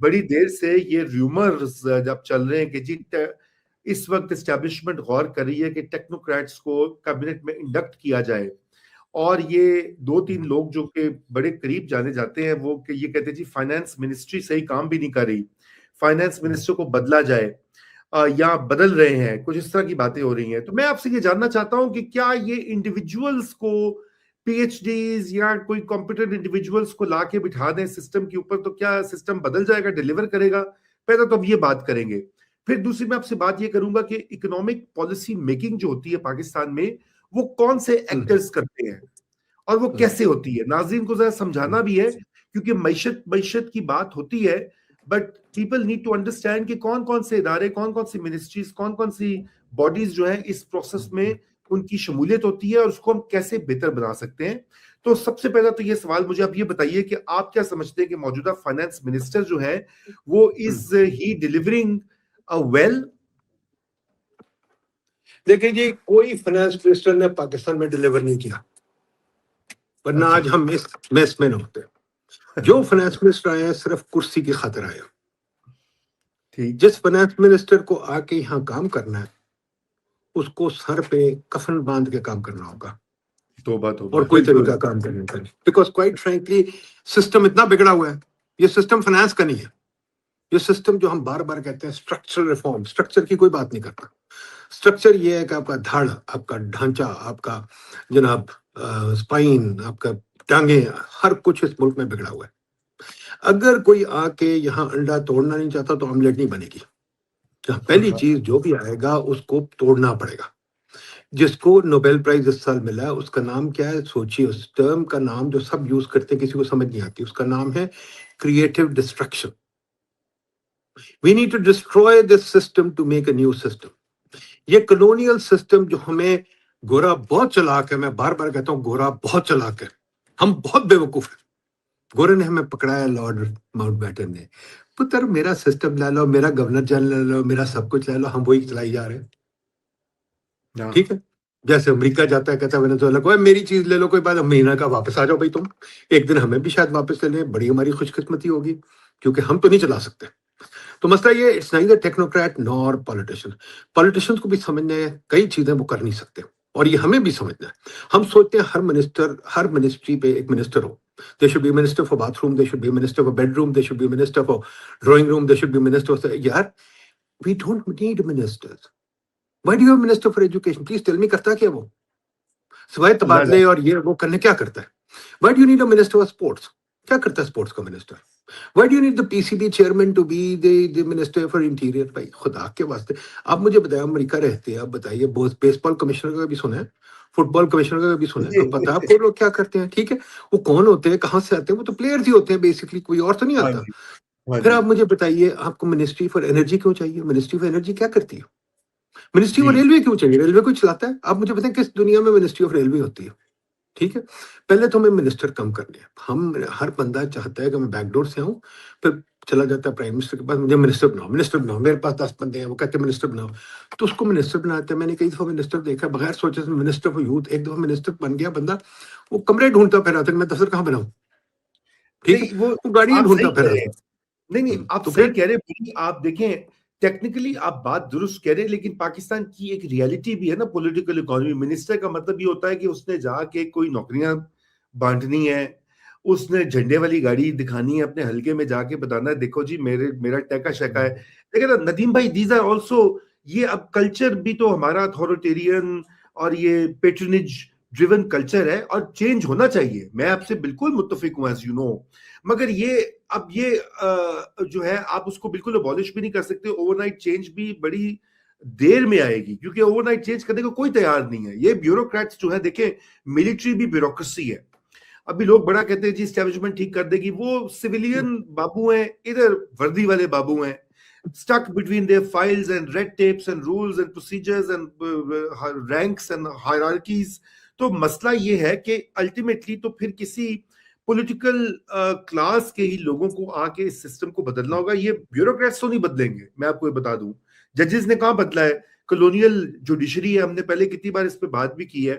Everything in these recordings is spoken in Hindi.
बड़ी देर से ये रूमर्स जब चल रहे हैं कि जी इस वक्त एस्टेब्लिशमेंट गौर कर रही है कि टेक्नोक्रेट्स को कैबिनेट में इंडक्ट किया जाए, और ये 2-3 लोग जो कि बड़े करीब जाने जाते हैं वो कि ये कहते हैं जी फाइनेंस मिनिस्ट्री सही काम भी नहीं कर रही, फाइनेंस मिनिस्टर को बदला जाए या बदल रहे हैं, कुछ इस तरह की बातें हो रही हैं। तो मैं आपसे ये जानना चाहता हूं कि क्या ये इंडिविजुअल्स को, पीएचडीज या कोई कॉम्पिटेंट इंडिविजुअल्स को लाके बिठा दें सिस्टम के ऊपर तो क्या सिस्टम बदल जाएगा, डिलीवर करेगा? पहले तो अब ये बात करेंगे, फिर दूसरी मैं आपसे बात ये करूंगा कि इकोनॉमिक पॉलिसी मेकिंग जो होती है पाकिस्तान में वो कौन से एक्टर्स करते हैं और वो कैसे होती है। नाज़रीन को जरा समझाना भी है क्योंकि मैशत मैशत की बात होती है, but people need to understand कि कौन कौन से इदारे, कौन कौन सी मिनिस्ट्रीज, कौन कौन सी बॉडीज जो है इस प्रोसेस में उनकी शमूलियत होती है और उसको हम कैसे बेहतर बना सकते हैं। तो सबसे पहला तो ये सवाल मुझे आप ये बताइए कि आप क्या समझते हैं कि मौजूदा फाइनेंस मिनिस्टर जो है वो इज ही डिलीवरिंग वेल? देखिए जी, कोई फाइनेंस मिनिस्टर ने पाकिस्तान में डिलीवर नहीं किया, वरना आज हम इस मेस में न होते। जो फाइनेंस मिनिस्टर आए सिर्फ कुर्सी की खातिर आए। ठीक, जिस फाइनेंस मिनिस्टर को आके यहाँ काम करना है उसको सर पे कफन बांध के काम करना होगा, तौबा तौबा, और कोई तरीका काम करने का नहीं। बिकॉज क्वाइट फ्रैंकली सिस्टम इतना बिगड़ा हुआ है। ये सिस्टम फाइनेंस का नहीं है। ये सिस्टम जो हम बार बार कहते हैं स्ट्रक्चरल रिफॉर्म, स्ट्रक्चर की कोई बात नहीं करता। स्ट्रक्चर ये है कि आपका धड़, आपका ढांचा, आपका जनाब स्पाइन, आपका टांगे, हर कुछ इस मुल्क में बिगड़ा हुआ है। अगर कोई आके यहाँ अंडा तोड़ना नहीं चाहता तो ऑमलेट नहीं बनेगी। पहली चीज जो भी आएगा उसको तोड़ना पड़ेगा। जिसको नोबेल प्राइज इस साल मिला है उसका नाम क्या है? सोचिए, उस टर्म का नाम जो सब यूज करते हैं, किसी को समझ नहीं आती, उसका नाम है creative destruction. We need to destroy this system to make a new system. ये कॉलोनियल सिस्टम जो हमें, गोरा बहुत चालाक है, मैं बार बार कहता हूँ गोरा बहुत चालाक है, हम बहुत बेवकूफ है। गोरे ने हमें पकड़ाया, लॉर्ड माउंटबेटन ने, पुत्र मेरा सिस्टम ले लो, मेरा गवर्नर जनरल ले लो, मेरा सब कुछ ले लो, हम वही चलाई जा रहे हैं। ठीक है, जैसे अमेरिका जाता है कहता है वेनेजुएला को मेरी चीज ले लो, कोई बात, महीना का वापस आ जाओ भाई तुम, एक दिन हमें भी शायद वापस ले लें, बड़ी हमारी खुशकिस्मती होगी, क्योंकि हम तो नहीं चला सकते। तो मसला ये, it's neither technocrat nor politician. Politicians को भी समझना है कई चीजें वो कर नहीं सकते, और ये हमें भी समझना है। हम सोचते हैं हर मिनिस्टर, हर मिनिस्ट्री पे एक मिनिस्टर हो। There should be a minister for bathroom, there should be a minister for bedroom, there should be a minister for drawing room, there should be a minister for... यार, we don't need ministers. Why do you have a minister for education? Please tell me, करता क्या वो? सिवाय तबादले और ये वो करने क्या करता है? Why do you need a minister for sports? क्या करता है स्पोर्ट्स का minister? Why do you need the PCB chairman to be the minister for interior? भाई खुदा के वास्ते, आप मुझे बताइए, अमेरिका रहते हैं, आप बताइए, बेसबॉल कमिश्नर का भी सुना है, फुटबॉल कमिश्नर का भी सुना है, तो पता है आपको लोग क्या करते हैं? ठीक है, वो कौन होते हैं, कहाँ से आते हैं? वो तो प्लेयर्स ही होते हैं बेसिकली, कोई और तो नहीं आता। फिर आप मुझे बताइए, आपको मिनिस्ट्री फॉर एनर्जी क्यों चाहिए? मिनिस्ट्री फॉर एनर्जी क्या करती है? मिनिस्ट्री फॉर रेलवे क्यों चाहिए? रेलवे को चलाता है। आप मुझे बताएं किस दुनिया में मिनिस्ट्री ऑफ रेलवे होती है? ठीक है, पहले तो हमें मिनिस्टर कम करने हैं। हम, हर बंदा चाहता है कि मैं बैकडोर से आऊं, फिर चला जाता है प्राइम मिनिस्टर के पास, मुझे मिनिस्टर बनाओ, मिनिस्टर बनाओ, मेरे पास 10 बंदे हैं, वो कहते हैं मिनिस्टर बनाओ, तो उसको मिनिस्टर बनाते हैं। मैंने कई दफा मिनिस्टर देखा बगैर सोचे से, मिनिस्टर फॉर यूथ, एक दफा मिनिस्टर बन गया बंदा, वो कमरे ढूंढता फिर आता, मैं दफ्तर कहाँ बनाऊं? ठीक है, वो गाड़ी ढूंढता फिर आता। नहीं, आप सही कह रहे हैं। आप देखें, टेक्निकली आप बात दुरुस्त कह रहे हैं, लेकिन पाकिस्तान की एक रियलिटी भी है ना, पॉलिटिकल इकोनॉमी। मिनिस्टर का मतलब ये होता है कि उसने जाके कोई नौकरियां बांटनी है, उसने झंडे वाली गाड़ी दिखानी है, अपने हल्के में जाके बताना है देखो जी मेरा टैका शैका है। लेकिन नदीम भाई, दीज आर ऑल्सो, ये अब कल्चर भी तो हमारा अथॉरिटेरियन और ये पेट्रनेज ड्रिवन कल्चर है और चेंज होना चाहिए। मैं आपसे बिल्कुल मुत्तफिक हूं, एज यू नो, मगर ये अब ये जो है आप उसको बिल्कुल अबॉलिश भी नहीं कर सकते। ओवरनाइट चेंज भी बड़ी देर में आएगी, क्योंकि ओवरनाइट चेंज करने को कोई तैयार नहीं है। ये ब्यूरोक्रेट्स जो है, देखें, मिलिट्री भी ब्यूरोक्रेसी है। अभी लोग बड़ा कहते हैं जी एस्टेब्लिशमेंट ठीक कर देगी, वो सिविलियन बाबू हैं, इधर वर्दी वाले बाबू हैं, stuck between their files and red tapes and rules and procedures and ranks and hierarchies। तो मसला ये है कि अल्टीमेटली तो फिर किसी पॉलिटिकल क्लास के ही लोगों को आके इस सिस्टम को बदलना होगा। ये ब्यूरोक्रेट्स तो नहीं बदलेंगे। मैं आपको ये बता दूं, जजेस ने कहाँ बदला है? कॉलोनियल जुडिशरी है, हमने पहले कितनी बार इस पे बात भी की है,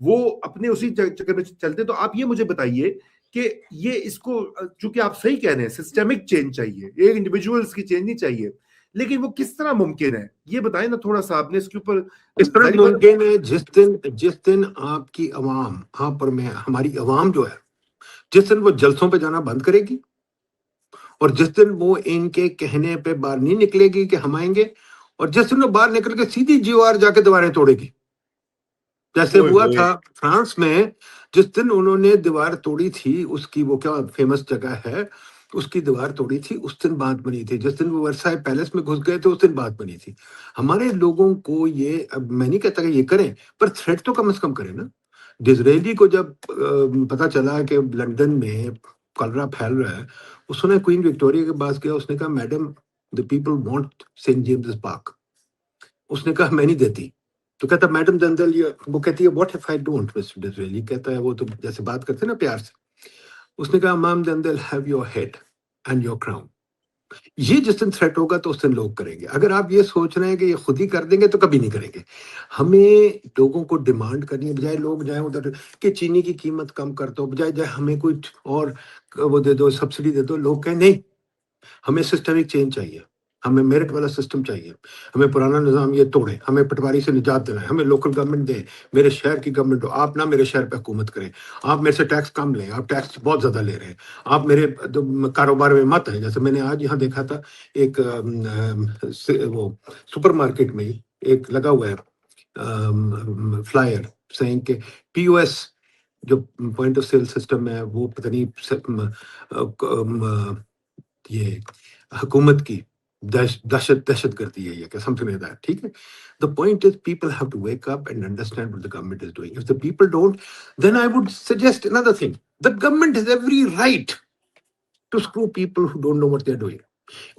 वो अपने उसी चक्कर में चलते। तो आप ये मुझे बताइए कि ये इसको, चूंकि आप सही कह रहे हैं, सिस्टेमिक चेंज चाहिए, एक इंडिविजुअल्स की चेंज नहीं चाहिए, लेकिन वो किस तरह मुमकिन है ये बताएं ना थोड़ा सा, आपने इसके ऊपर। इस तरह मुमकिन है जिस दिन आपकी अवाम, आप और मैं, हमारी अवाम जो है, जिस दिन वो जलसों पे जाना बंद करेगी और जिस दिन वो इनके कहने पे बाहर नहीं निकलेगी कि हम आएंगे, और जिस दिन वो बाहर निकल के सीधी जीओआर जाके दीवारें तोड़ेगी, जैसे हुआ था फ्रांस में, जिस दिन उन्होंने दीवार तोड़ी थी, उसकी वो क्या फेमस जगह है, उसकी दीवार तोड़ी थी, उस दिन बात बनी थी। जिस दिन वो वर्साई पैलेस में घुस गए थे, उस दिन बात बनी थी। हमारे लोगों को ये, अब मैं नहीं कहता कि ये करें, पर थ्रेट तो कम से कम करें ना। डिज़रायली को जब पता चला कि लंदन में कलरा फैल रहा है, उसने क्वीन विक्टोरिया के पास गया, उसने कहा madam the people want Saint James Park. उसने कहा मैं नहीं देती। तो कहता मैडम दंदल, ये वो कहती है what if I don't, mister Disraeli कहता है, वो तो जैसे बात करते हैं ना प्यार से। उसने कहा मैम दंदल have your head and your crown. ये जिस दिन थ्रेट होगा तो उस दिन लोग करेंगे। अगर आप ये सोच रहे हैं कि ये खुद ही कर देंगे तो कभी नहीं करेंगे। हमें लोगों को डिमांड करनी है, बजाय लोग जाए उधर कि चीनी की कीमत कम कर दो, बजाय जाए हमें कुछ और वो दे दो, सब्सिडी दे दो। लोग कहें नहीं, हमें सिस्टमिक चेंज चाहिए, हमें मेरिट वाला सिस्टम चाहिए, हमें पुराना निज़ाम ये तोड़े, हमें पटवारी से निजात दिलाएं, हमें लोकल गवर्नमेंट दे, मेरे शहर की गवर्नमेंट हो, आप ना मेरे शहर पे हुकूमत करें, आप मेरे से टैक्स कम लें, आप टैक्स बहुत ज़्यादा ले रहे हैं, आप मेरे कारोबार में मत हैं। जैसे मैंने आज यहाँ देखा था एक वो सुपरमार्केट में एक लगा हुआ है फ्लायर सेइंग के POS जो पॉइंट ऑफ सेल सिस्टम है वो पता नहीं ये हुकूमत की दहशत गर्दी है, ये क्या समथिंग लाइक दैट। ठीक है, the point is people have to wake up and understand what the government is doing. If the people don't, then I would suggest another thing, the government has every right to screw people who don't know what they are doing.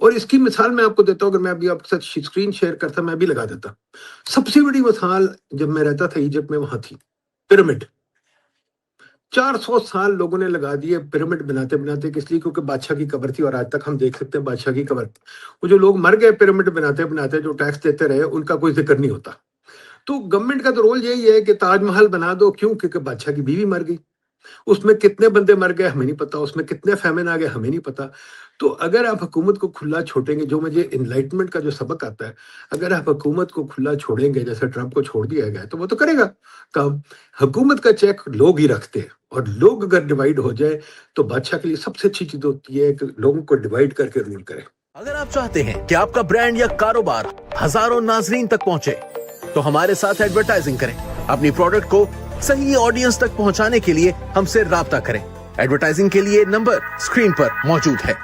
और इसकी मिसाल मैं आपको देता हूं, अगर मैं अभी आपके साथ स्क्रीन शेयर करता, मैं भी लगा देता। सबसे बड़ी मिसाल जब मैं रहता था इजिप्ट में, वहां थी पिरामिड। 400 साल लोगों ने लगा दिए पिरामिड बनाते बनाते, किस लिए? क्योंकि बादशाह की कब्र थी, और आज तक हम देख सकते हैं बादशाह की कब्र। वो जो लोग मर गए पिरामिड बनाते बनाते, जो टैक्स देते रहे, उनका कोई जिक्र नहीं होता। तो गवर्नमेंट का तो रोल यही है कि ताजमहल बना दो। क्यों? क्योंकि बादशाह की बीवी मर गई। उसमें कितने बंदे मर गए हमें नहीं पता, उसमें कितने फैमिन आ गए हमें नहीं पता। तो अगर आप हुकूमत को खुला छोड़ेंगे, जो मुझे इनलाइटमेंट का जो सबक आता है, अगर आप हुकूमत को खुला छोड़ेंगे जैसे ट्रंप को छोड़ दिया गया, तो वो तो करेगा काम। हुकूमत का चेक लोग ही रखते हैं, और लोग अगर डिवाइड हो जाए तो बादशाह के लिए सबसे अच्छी चीज होती है कि लोगों को डिवाइड करके रूल करें। अगर आप चाहते हैं कि आपका ब्रांड या कारोबार हजारों नाजरीन तक पहुंचे, तो हमारे साथ एडवर्टाइजिंग करें। अपनी प्रोडक्ट को सही ऑडियंस तक पहुंचाने के लिए हमसे राब्ता करें। एडवर्टाइजिंग के लिए नंबर स्क्रीन पर मौजूद है।